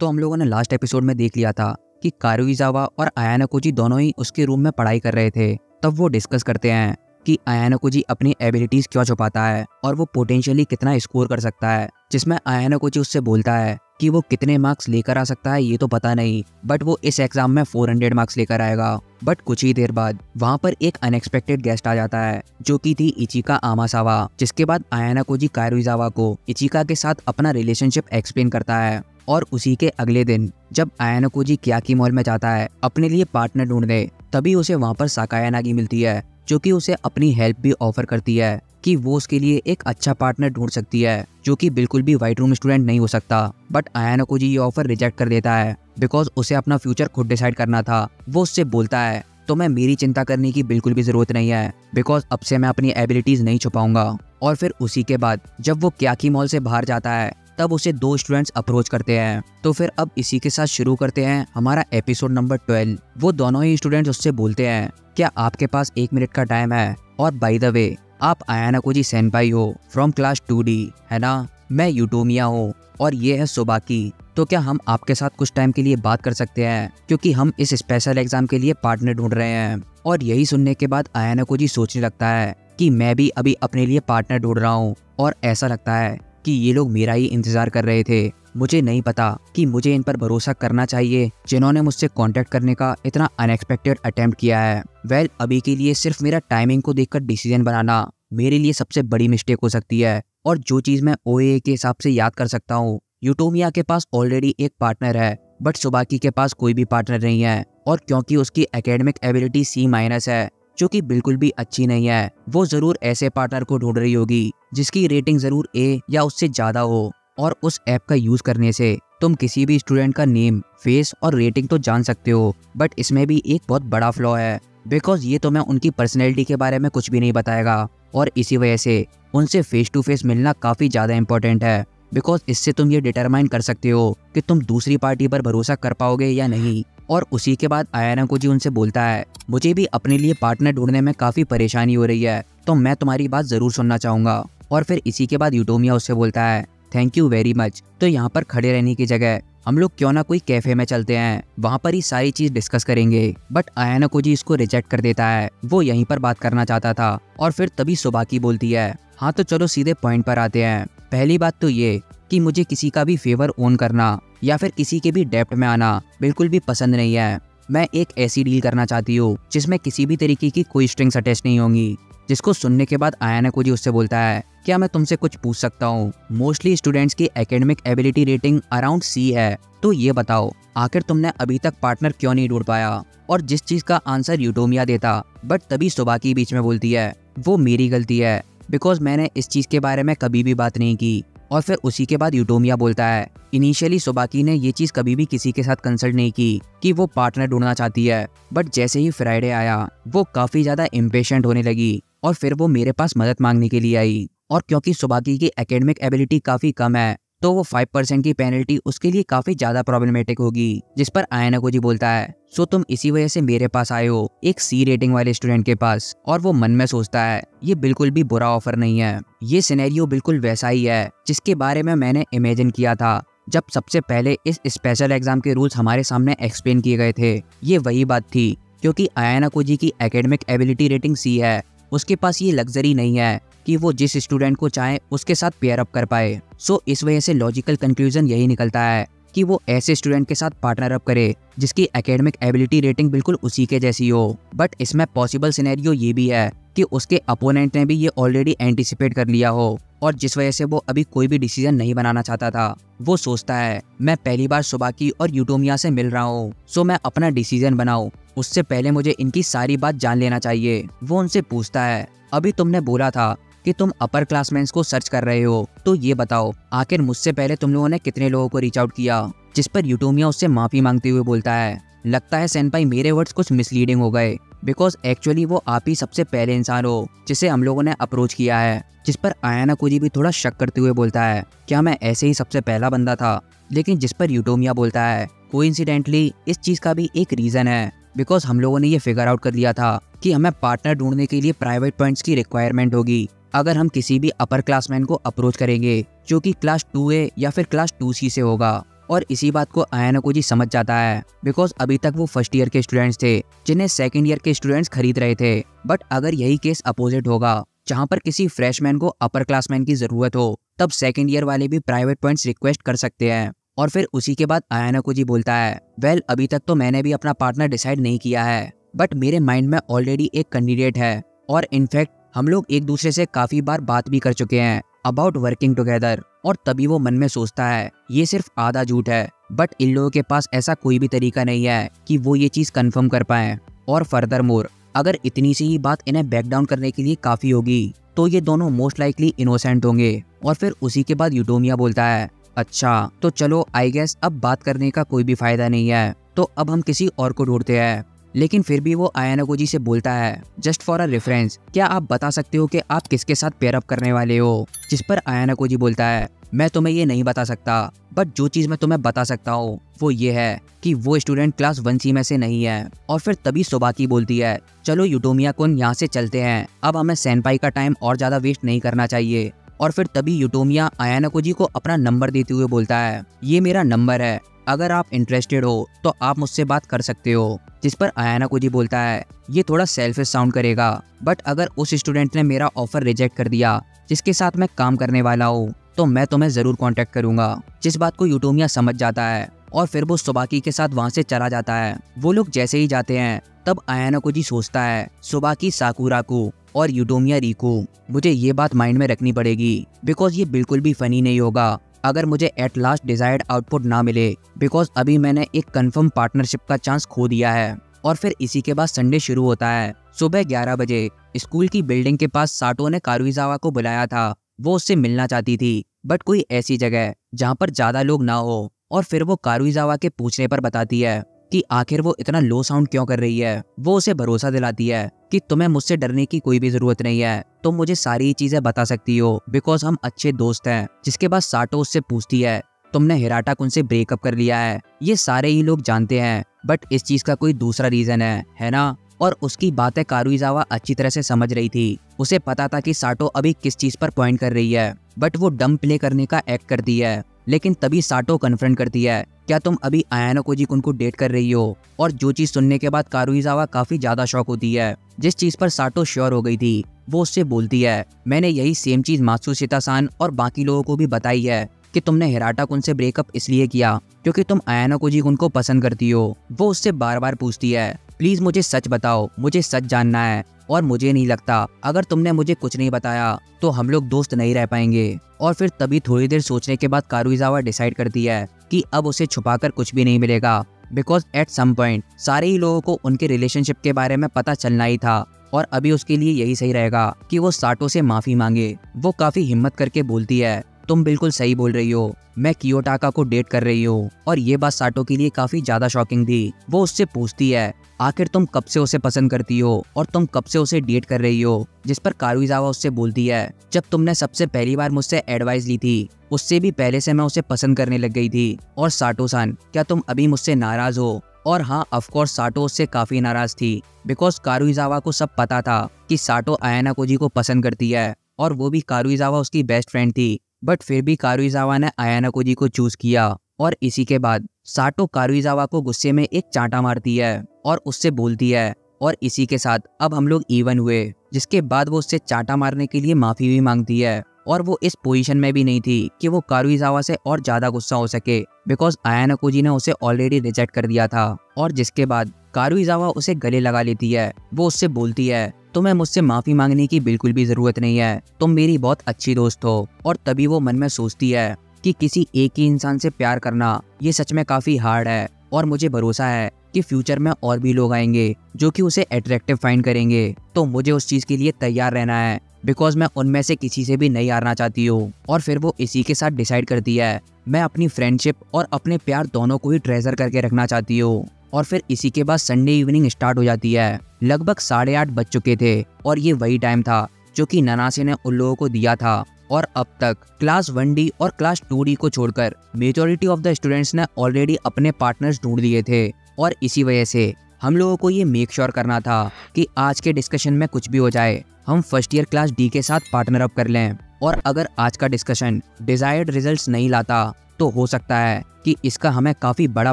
तो हम लोगों ने लास्ट एपिसोड में देख लिया था कि कारुइजावा और आयाना कोजी दोनों ही उसके रूम में पढ़ाई कर रहे थे। तब वो डिस्कस करते हैं कि आयाना कोजी अपनी एबिलिटीज क्यों छुपाता है और वो पोटेंशियली कितना स्कोर कर सकता है, जिसमें आयाना कोजी उससे बोलता है कि वो कितने मार्क्स लेकर आ सकता है ये तो पता नहीं, बट वो इस एग्जाम में 400 मार्क्स लेकर आएगा। बट कुछ ही देर बाद वहाँ पर एक अनएक्सपेक्टेड गेस्ट आ जाता है जो कि थी इचिका आमासावा, जिसके बाद आयाना कोजी कारुइजावा को इचिका के साथ अपना रिलेशनशिप एक्सप्लेन करता है। और उसी के अगले दिन जब आयाना कोजी क्याकी मॉल में जाता है अपने लिए पार्टनर ढूंढने, तभी उसे वहाँ पर साकाया नागी मिलती है जो कि उसे अपनी हेल्प भी ऑफर करती है कि वो उसके लिए एक अच्छा पार्टनर ढूंढ सकती है जो कि बिल्कुल भी व्हाइट रूम स्टूडेंट नहीं हो सकता। बट आयाना कोजी ये ऑफर रिजेक्ट कर देता है बिकॉज उसे अपना फ्यूचर खुद डिसाइड करना था। वो उससे बोलता है तो मैं मेरी चिंता करने की बिल्कुल भी जरूरत नहीं है बिकॉज अब से मैं अपनी एबिलिटीज नहीं छुपाऊंगा। और फिर उसी के बाद जब वो क्याकी मॉल से बाहर जाता है तब उसे 2 स्टूडेंट्स अप्रोच करते हैं। तो फिर अब इसी के साथ शुरू करते हैं हमारा एपिसोड नंबर 12। वो दोनों ही स्टूडेंट्स उससे बोलते हैं क्या आपके पास 1 मिनट का टाइम है, और बाय द वे आप आयाना कोजी सेनपाई हो फ्रॉम क्लास 2D है ना, मैं यूटोमिया हूँ और ये है सोबाकी, तो क्या हम आपके साथ कुछ टाइम के लिए बात कर सकते हैं क्योंकि हम इस स्पेशल एग्जाम के लिए पार्टनर ढूंढ रहे हैं। और यही सुनने के बाद आयाना कोजी सोचने लगता है कि मैं भी अभी अपने लिए पार्टनर ढूंढ रहा हूँ और ऐसा लगता है कि ये लोग मेरा ही इंतजार कर रहे थे। मुझे नहीं पता कि मुझे इन पर भरोसा करना चाहिए जिन्होंने मुझसे कांटेक्ट करने का इतना अनएक्सपेक्टेड अटेम्प्ट किया है। वेल, अभी के लिए सिर्फ मेरा टाइमिंग को देखकर डिसीजन बनाना मेरे लिए सबसे बड़ी मिस्टेक हो सकती है। और जो चीज मैं ओए के हिसाब से याद कर सकता हूँ, यूटोमिया के पास ऑलरेडी एक पार्टनर है बट सोबाकी के पास कोई भी पार्टनर नहीं है। और क्योंकि उसकी एकेडमिक एबिलिटी C- है जो कि बिल्कुल भी अच्छी नहीं है, वो जरूर ऐसे पार्टनर को ढूंढ रही होगी जिसकी रेटिंग जरूर A या उससे ज्यादा हो। और उस ऐप का यूज करने से तुम किसी भी स्टूडेंट का नेम, फेस और रेटिंग तो जान सकते हो, बट इसमें भी एक बहुत बड़ा फ्लॉ है बिकॉज ये तुम्हें उनकी पर्सनैलिटी के बारे में कुछ भी नहीं बताएगा। और इसी वजह से उनसे फेस टू फेस मिलना काफी ज्यादा इंपॉर्टेंट है बिकॉज इससे तुम ये डिटरमाइन कर सकते हो कि तुम दूसरी पार्टी पर भरोसा कर पाओगे या नहीं। और उसी के बाद आयाना कोजी उनसे बोलता है मुझे भी अपने लिए पार्टनर ढूंढने में काफी परेशानी हो रही है, तो मैं तुम्हारी बात जरूर सुनना चाहूंगा। और फिर इसी के बाद यूटोमिया उससे बोलता है थैंक यू वेरी मच, तो यहाँ पर खड़े रहने की जगह हम लोग क्यों ना कोई कैफे में चलते हैं, वहाँ पर ही सारी चीज डिस्कस करेंगे। बट आयाना कोजी इसको रिजेक्ट कर देता है, वो यहीं पर बात करना चाहता था। और फिर तभी सोबाकी बोलती है हाँ तो चलो सीधे पॉइंट पर आते हैं। पहली बात तो ये कि मुझे किसी का भी फेवर ओन करना या फिर किसी के भी डेप्ट में आना बिल्कुल भी पसंद नहीं है। मैं एक ऐसी डील करना चाहती हूँ जिसमें किसी भी तरीके की कोई स्ट्रिंग्स अटैच नहीं होंगी। जिसको सुनने के बाद आयाना कोजी उससे बोलता है क्या मैं तुमसे कुछ पूछ सकता हूँ? मोस्टली स्टूडेंट्स की academic ability rating around C है, तो ये बताओ आखिर तुमने अभी तक पार्टनर क्यों नहीं ढूंढ पाया? और जिस चीज का आंसर यूटोमिया देता, बट तभी सोबाकी बीच में बोलती है वो मेरी गलती है बिकॉज मैंने इस चीज के बारे में कभी भी बात नहीं की। और फिर उसी के बाद यूटोमिया बोलता है इनिशियली सोबाकी ने ये चीज कभी भी किसी के साथ कंसल्ट नहीं की कि वो पार्टनर ढूंढना चाहती है, बट जैसे ही फ्राइडे आया वो काफी ज्यादा इम्पेशेंट होने लगी और फिर वो मेरे पास मदद मांगने के लिए आई। और क्योंकि सोबाकी की एकेडमिक एबिलिटी काफी कम है तो वो 5% की पेनल्टी उसके लिए काफी ज्यादा प्रॉब्लमेटिक होगी। जिस पर आयाना कोजी बोलता है सो तुम इसी वजह से मेरे पास आए हो एक C रेटिंग वाले स्टूडेंट के पास। और वो मन में सोचता है ये बिल्कुल भी बुरा ऑफर नहीं है, ये सिनेरियो बिल्कुल वैसा ही है जिसके बारे में मैंने इमेजिन किया था जब सबसे पहले इस स्पेशल एग्जाम के रूल्स हमारे सामने एक्सप्लेन किए गए थे। ये वही बात थी क्योंकि आयाना कोजी की एकेडमिक एबिलिटी रेटिंग C है, उसके पास ये लग्जरी नहीं है कि वो जिस स्टूडेंट को चाहे उसके साथ पेयर अप कर पाए। सो इस वजह से लॉजिकल कंक्लूजन यही निकलता है कि वो ऐसे स्टूडेंट के साथ पार्टनर अप करे जिसकी एकेडमिक एबिलिटी रेटिंग बिल्कुल उसी के जैसी हो। बट इसमें पॉसिबल सिनेरियो ये भी है कि उसके अपोनेंट ने भी ये ऑलरेडी एंटिसिपेट कर लिया हो और जिस वजह से वो अभी कोई भी डिसीजन नहीं बनाना चाहता था। वो सोचता है मैं पहली बार सोबाकी और यूटोमिया से मिल रहा हूँ, सो मैं अपना डिसीजन बनाऊं उससे पहले मुझे इनकी सारी बात जान लेना चाहिए। वो उनसे पूछता है अभी तुमने बोला था कि तुम अपर क्लासमेंस को सर्च कर रहे हो, तो ये बताओ आखिर मुझसे पहले तुम लोगों ने कितने लोगों को रीच आउट किया? जिस पर यूटोमिया उससे माफी मांगते हुए बोलता है लगता है सेनपाई मेरे वर्ड्स कुछ मिसलीडिंग हो गए बिकॉज एक्चुअली वो आप ही सबसे पहले इंसान हो जिसे हम लोगों ने अप्रोच किया है। जिस पर आयाना कोजी भी थोड़ा शक करते हुए बोलता है क्या मैं ऐसे ही सबसे पहला बंदा था? लेकिन जिस पर यूटोमिया बोलता है कोइंसिडेंटली इस चीज का भी एक रीजन है बिकॉज हम लोगों ने ये फिगर आउट कर लिया था कि हमें पार्टनर ढूंढने के लिए प्राइवेट पॉइंट्स की रिक्वायरमेंट होगी अगर हम किसी भी अपर क्लासमैन को अप्रोच करेंगे जो कि क्लास 2A या फिर क्लास 2C से होगा। और इसी बात को आयानाकोजी समझ जाता है, बिकॉज अभी तक वो फर्स्ट ईयर के स्टूडेंट्स थे जिन्हें सेकंड ईयर के स्टूडेंट्स खरीद रहे थे। बट अगर यही केस अपोजिट होगा, जहाँ पर किसी फ्रेशमैन को अपर क्लासमैन की जरूरत हो, तब सेकंड ईयर वाले भी प्राइवेट पॉइंट्स रिक्वेस्ट कर सकते हैं। और फिर उसी के बाद आयानाकोजी बोलता है, वेल अभी तक तो मैंने भी अपना पार्टनर डिसाइड नहीं किया है, बट मेरे माइंड में ऑलरेडी एक कैंडिडेट है, और इनफैक्ट हम लोग एक दूसरे से काफी बार बात भी कर चुके हैं अबाउट वर्किंग टुगेदर। और तभी वो मन में सोचता है, ये सिर्फ आधा झूठ है, बट इन लोगों के पास ऐसा कोई भी तरीका नहीं है कि वो ये चीज कंफर्म कर पाए। और फर्दर मोर, अगर इतनी सी ही बात इन्हें बैक डाउन करने के लिए काफी होगी, तो ये दोनों मोस्ट लाइकली इनोसेंट होंगे। और फिर उसी के बाद यूटोमिया बोलता है, अच्छा तो चलो आई गेस अब बात करने का कोई भी फायदा नहीं है, तो अब हम किसी और को ढूंढते हैं। लेकिन फिर भी वो आयानाकोजी से बोलता है, जस्ट फॉर अ रेफरेंस, क्या आप बता सकते हो कि आप किसके साथ पेयर अप करने वाले हो? जिस पर आयानाकोजी बोलता है, मैं तुम्हें ये नहीं बता सकता, बट जो चीज मैं तुम्हें बता सकता हूँ वो ये है कि वो स्टूडेंट क्लास 1C में से नहीं है। और फिर तभी सोबाकी बोलती है, चलो यूटोमिया कुन यहाँ से चलते हैं, अब हमें सेनपाई का टाइम और ज्यादा वेस्ट नहीं करना चाहिए। और फिर तभी यूटोमिया आयानाकोजी को अपना नंबर देते हुए बोलता है, ये मेरा नंबर है, अगर आप इंटरेस्टेड हो तो आप मुझसे बात कर सकते हो। जिस पर आयानाकोजी बोलता है, ये थोड़ा सेल्फिश साउंड करेगा, बट अगर उस स्टूडेंट ने मेरा ऑफर रिजेक्ट कर दिया जिसके साथ मैं काम करने वाला हूँ, तो मैं तुम्हें जरूर कांटेक्ट करूंगा। जिस बात को यूटोमिया समझ जाता है और फिर वो सोबाकी के साथ वहां से चला जाता है। वो लोग जैसे ही जाते हैं, तब आयानाकोजी सोचता है, सोबाकी साकुराको और यूटोमिया रिको, मुझे ये बात माइंड में रखनी पड़ेगी, बिकॉज ये बिल्कुल भी फनी नहीं होगा अगर मुझे एट लास्ट डिजायर्ड आउटपुट ना मिले, बिकॉज अभी मैंने एक कंफर्म पार्टनरशिप का चांस खो दिया है। और फिर इसी के बाद संडे शुरू होता है। सुबह 11 बजे स्कूल की बिल्डिंग के पास साटो ने कारुइजावा को बुलाया था। वो उससे मिलना चाहती थी, बट कोई ऐसी जगह जहाँ पर ज्यादा लोग ना हो। और फिर वो कारुइजावा के पूछने पर बताती है कि आखिर वो इतना लो साउंड क्यों कर रही है। वो उसे भरोसा दिलाती है कि तुम्हें मुझसे डरने की कोई भी जरूरत नहीं है, तुम मुझे सारी चीजें बता सकती हो, बिकॉज हम अच्छे दोस्त हैं। जिसके बाद साटो उससे पूछती है, तुमने हिराटा कुन से ब्रेकअप कर लिया है, ये सारे ही लोग जानते हैं, बट इस चीज का कोई दूसरा रीजन है ना? और उसकी बातें कारुइजावा अच्छी तरह से समझ रही थी। उसे पता था कि साटो अभी किस चीज पर पॉइंट कर रही है, बट वो डम प्ले करने का एक्ट करती है। लेकिन तभी साटो कन्फ्रंट करती है, क्या तुम अभी आयानाकोजी कुन को डेट कर रही हो? और जो चीज सुनने के बाद कारुइजावा काफी ज्यादा शॉक होती है। जिस चीज पर साटो श्योर हो गई थी, वो उससे बोलती है, मैंने यही सेम चीज मात्सुशिता-सान और बाकी लोगों को भी बताई है कि तुमने हिराटा कुन से ब्रेकअप इसलिए किया क्योंकि तुम आयानाकोजी कुन को पसंद करती हो। वो उससे बार बार पूछती है, प्लीज मुझे सच बताओ, मुझे सच जानना है, और मुझे नहीं लगता अगर तुमने मुझे कुछ नहीं बताया तो हम लोग दोस्त नहीं रह पाएंगे। और फिर तभी थोड़ी देर सोचने के बाद कारुइजावा डिसाइड करती है कि अब उसे छुपाकर कुछ भी नहीं मिलेगा, बिकॉज एट सम पॉइंट सारे ही लोगों को उनके रिलेशनशिप के बारे में पता चलना ही था। और अभी उसके लिए यही सही रहेगा कि वो साटो से माफी मांगे। वो काफी हिम्मत करके बोलती है, तुम बिल्कुल सही बोल रही हो, मैं कियोटाका को डेट कर रही हूँ। और ये बात साटो के लिए काफी ज्यादा शॉकिंग थी। वो उससे पूछती है, आखिर तुम कब से उसे पसंद करती हो और तुम कब से उसे डेट कर रही हो? जिस पर कारुइजावा उससे बोलती है, जब तुमने सबसे पहली बार मुझसे एडवाइस ली थी, उससे भी पहले से मैं उसे पसंद करने लग गई थी। और साटो-सान, क्या तुम अभी मुझसे नाराज हो? और हाँ, ऑफ कोर्स साटो उससे काफी नाराज थी, बिकॉज कारुइजावा को सब पता था कि साटो आयानाकोजी को पसंद करती है, और वो भी कारुइजावा उसकी बेस्ट फ्रेंड थी। बट फिर भी कारुइजावा ने आयानाकोजी को चूज किया। और इसी के बाद साटो कारुइजावा को गुस्से में एक चांटा मारती है और उससे बोलती है, और इसी के साथ अब हम लोग इवन हुए। जिसके बाद वो उससे चांटा मारने के लिए माफी भी मांगती है। और वो इस पोजीशन में भी नहीं थी कि वो कारुइजावा से और ज्यादा गुस्सा हो सके, बिकॉज आयानाकोजी ने उसे ऑलरेडी रिजेक्ट कर दिया था। और जिसके बाद कारुइजावा उसे गले लगा लेती है। वो उससे बोलती है, तुम्हें मुझसे माफी मांगने की बिल्कुल भी जरूरत नहीं है, तुम मेरी बहुत अच्छी दोस्त हो। और तभी वो मन में सोचती है कि किसी एक ही इंसान से प्यार करना ये सच में काफी हार्ड है, और मुझे भरोसा है कि फ्यूचर में और भी लोग आएंगे जो कि उसे अट्रैक्टिव फाइंड करेंगे, तो मुझे उस चीज के लिए तैयार रहना है, बिकॉज मैं उनमें से किसी से भी नहीं हारना चाहती हूँ। और फिर वो इसी के साथ डिसाइड करती है, मैं अपनी फ्रेंडशिप और अपने प्यार दोनों को ही ट्रेजर करके रखना चाहती हूँ। और फिर इसी के बाद संडे इवनिंग स्टार्ट हो जाती है। लगभग 8:30 बज चुके थे, और ये वही टाइम था जो कि ननासे ने उन लोगों को दिया था। और अब तक क्लास 1D और क्लास 2D को छोड़कर मेजॉरिटी ऑफ द स्टूडेंट्स ने ऑलरेडी अपने पार्टनर्स ढूंढ लिए थे। और इसी वजह से हम लोगों को ये मेक श्योर करना था कि आज के डिस्कशन में कुछ भी हो जाए, हम फर्स्ट ईयर क्लास D के साथ पार्टनर अप कर लें। और अगर आज का डिस्कशन डिजायर्ड रिजल्ट्स नहीं लाता तो हो सकता है कि इसका हमें काफी बड़ा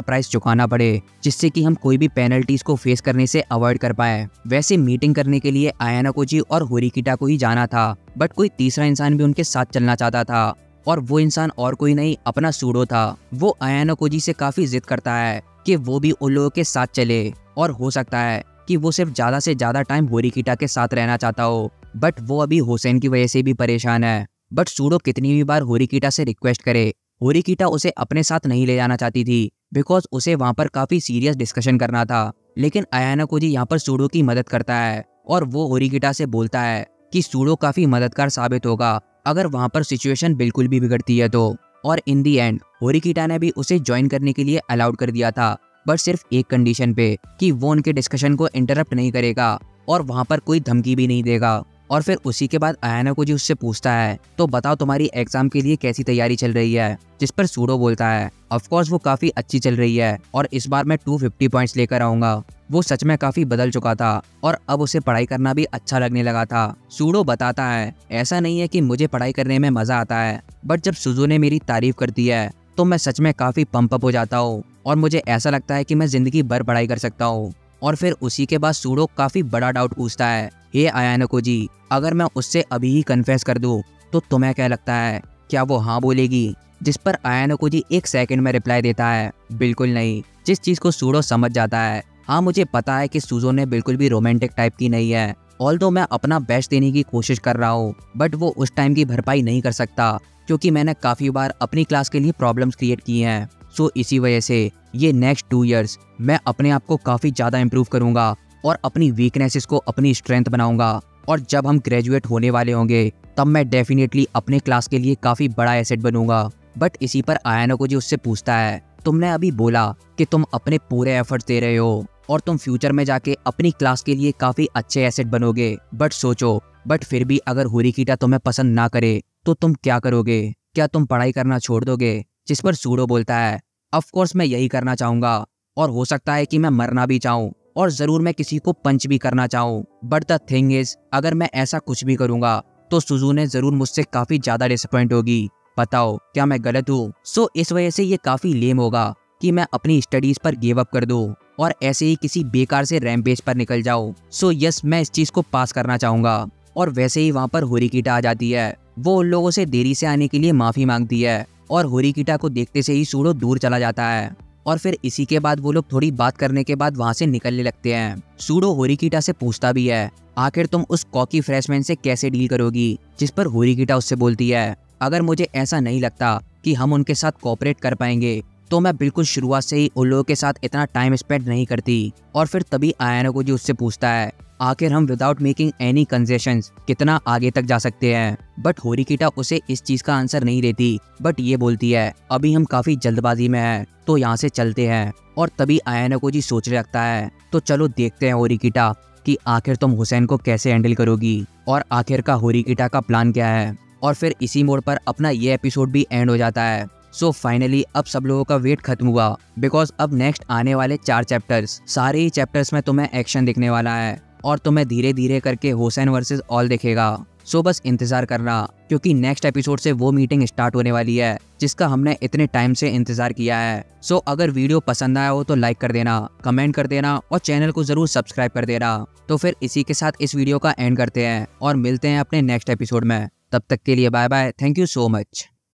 प्राइस चुकाना पड़े, जिससे कि हम कोई भी पेनल्टीज को फेस करने से अवॉइड कर पाए। वैसे मीटिंग करने के लिए आयाना कोजी और होरिकिटा को ही जाना था, बट कोई तीसरा इंसान भी उनके साथ चलना चाहता था, और वो इंसान और कोई नहीं अपना सूडो था। वो आयाना कोजी से काफी जिद करता है कि वो भी उन लोगों के साथ चले, और हो सकता है कि वो सिर्फ ज्यादा से ज्यादा टाइम होरिकिटा के साथ रहना चाहता हो, बट वो अभी हुसैन की वजह से भी परेशान है। बट सूडो कितनी भी बार होरिकिटा से रिक्वेस्ट करे, होरिकिटा उसे अपने साथ नहीं ले जाना चाहती थी, बिकॉज उसे वहाँ पर काफी सीरियस डिस्कशन करना था। लेकिन आयाना कोजी यहाँ पर सूडो की मदद करता है, और वो होरिकिटा से बोलता है कि सूडो काफी मददगार साबित होगा अगर वहाँ पर सिचुएशन बिल्कुल भी बिगड़ती है तो। और इन दी एंड होरिकिटा ने भी उसे ज्वाइन करने के लिए अलाउड कर दिया था, बट सिर्फ एक कंडीशन पे कि वो उनके डिस्कशन को इंटरप्ट नहीं करेगा और वहाँ पर कोई धमकी भी नहीं देगा। और फिर उसी के बाद आयाना कोजी उससे पूछता है, तो बताओ तुम्हारी एग्जाम के लिए कैसी तैयारी चल रही है, जिस पर सूडो बोलता है ऑफ कोर्स वो काफी अच्छी चल रही है और इस बार मैं 250 पॉइंट्स लेकर आऊंगा। वो सच में काफी बदल चुका था और अब उसे पढ़ाई करना भी अच्छा लगने लगा था। सूडो बताता है, ऐसा नहीं है कि मुझे पढ़ाई करने में मजा आता है, बट जब सुजू ने मेरी तारीफ करती है तो मैं सच में काफी पंप अप हो जाता हूँ और मुझे ऐसा लगता है कि मैं जिंदगी भर पढ़ाई कर सकता हूँ। और फिर उसी के बाद सूडो काफी बड़ा डाउट पूछता है, हे आयाना कोजी, अगर मैं उससे अभी ही कन्फेस कर दूं तो तुम्हें क्या लगता है, क्या वो हाँ बोलेगी? जिस पर आयाना कोजी एक सेकंड में रिप्लाई देता है, बिल्कुल नहीं। जिस चीज को सूडो समझ जाता है, हाँ मुझे पता है कि सुजो ने बिल्कुल भी रोमांटिक टाइप की नहीं है, ऑल्दो मैं अपना बेस्ट देने की कोशिश कर रहा हूँ, बट वो उस टाइम की भरपाई नहीं कर सकता क्योंकि मैंने काफी बार अपनी क्लास के लिए प्रॉब्लम्स क्रिएट की हैं। सो इसी वजह से ये नेक्स्ट 2 इयर्स मैं अपने आप को काफी ज्यादा इम्प्रूव करूंगा और अपनी वीकनेसेस को अपनी स्ट्रेंथ बनाऊंगा, और जब हम ग्रेजुएट होने वाले होंगे तब मैं डेफिनेटली अपने क्लास के लिए काफी बड़ा एसेट बनूंगा। बट इसी पर आयाना कोजी उससे पूछता है, तुमने अभी बोला कि तुम अपने पूरे एफर्ट्स दे रहे हो और तुम फ्यूचर में जाके अपनी क्लास के लिए काफी अच्छे एसेट बनोगे, बट सोचो, बट फिर भी अगर होरिकिटा तुम्हें पसंद ना करे तो तुम क्या करोगे? क्या तुम पढ़ाई करना छोड़ दोगे? जिस पर सूडो बोलता है, ऑफ कोर्स मैं यही करना चाहूंगा और हो सकता है कि मैं मरना भी चाहूँ और जरूर मैं किसी को पंच भी करना चाहूँ, बट द थिंग इज अगर मैं ऐसा कुछ भी करूंगा तो सुजू ने जरूर मुझसे काफी ज्यादा डिसअपॉइंट होगी। बताओ क्या मैं गलत हूँ? सो इस वजह से ये काफी लेम होगा कि मैं अपनी स्टडीज पर गिव अप कर दूं और ऐसे ही किसी बेकार से रैम्पेज पर निकल जाऊं। सो यस, मैं इस चीज को पास करना चाहूंगा। और वैसे ही वहाँ पर होरिकिटा आ जाती है। वो उन लोगों से देरी से आने के लिए माफी मांगती है और होरिकिटा को देखते से ही सूडो दूर चला जाता है। और फिर इसी के बाद वो लोग थोड़ी बात करने के बाद वहाँ से निकलने लगते हैं। सूडो होरिकिटा से पूछता भी है, आखिर तुम उस कॉकी फ्रेशमैन से कैसे डील करोगी? जिस पर होरिकिटा उससे बोलती है, अगर मुझे ऐसा नहीं लगता कि हम उनके साथ कोऑपरेट कर पाएंगे तो मैं बिल्कुल शुरुआत से ही उन लोगों के साथ इतना टाइम स्पेंड नहीं करती। और फिर तभी आयाना कोजी उससे पूछता है, आखिर हम विदाउट मेकिंग एनी कंसेशंस कितना आगे तक जा सकते हैं? बट होरिकिटा उसे इस चीज का आंसर नहीं देती, बट ये बोलती है, अभी हम काफी जल्दबाजी में हैं तो यहाँ से चलते हैं। और तभी आयाना कोजी सोचने लगता है, तो चलो देखते हैं होरिकिटा कि आखिर तुम हुसैन को कैसे हैंडल करोगी और आखिर का होरिकिटा का प्लान क्या है। और फिर इसी मोड़ पर अपना ये एपिसोड भी एंड हो जाता है। सो फाइनली अब सब लोगों का वेट खत्म हुआ, बिकॉज अब नेक्स्ट आने वाले 4 चैप्टर्स, सारे ही चैप्टर्स में तुम्हें एक्शन दिखने वाला है और तुम्हें धीरे धीरे करके हुसैन वर्सेस ऑल दिखेगा। सो बस इंतजार करना, क्योंकि नेक्स्ट एपिसोड से वो मीटिंग स्टार्ट होने वाली है जिसका हमने इतने टाइम से इंतजार किया है। सो अगर वीडियो पसंद आया हो तो लाइक कर देना, कमेंट कर देना और चैनल को जरूर सब्सक्राइब कर देना। तो फिर इसी के साथ इस वीडियो का एंड करते हैं और मिलते हैं अपने नेक्स्ट एपिसोड में। तब तक के लिए bye bye, thank you so much.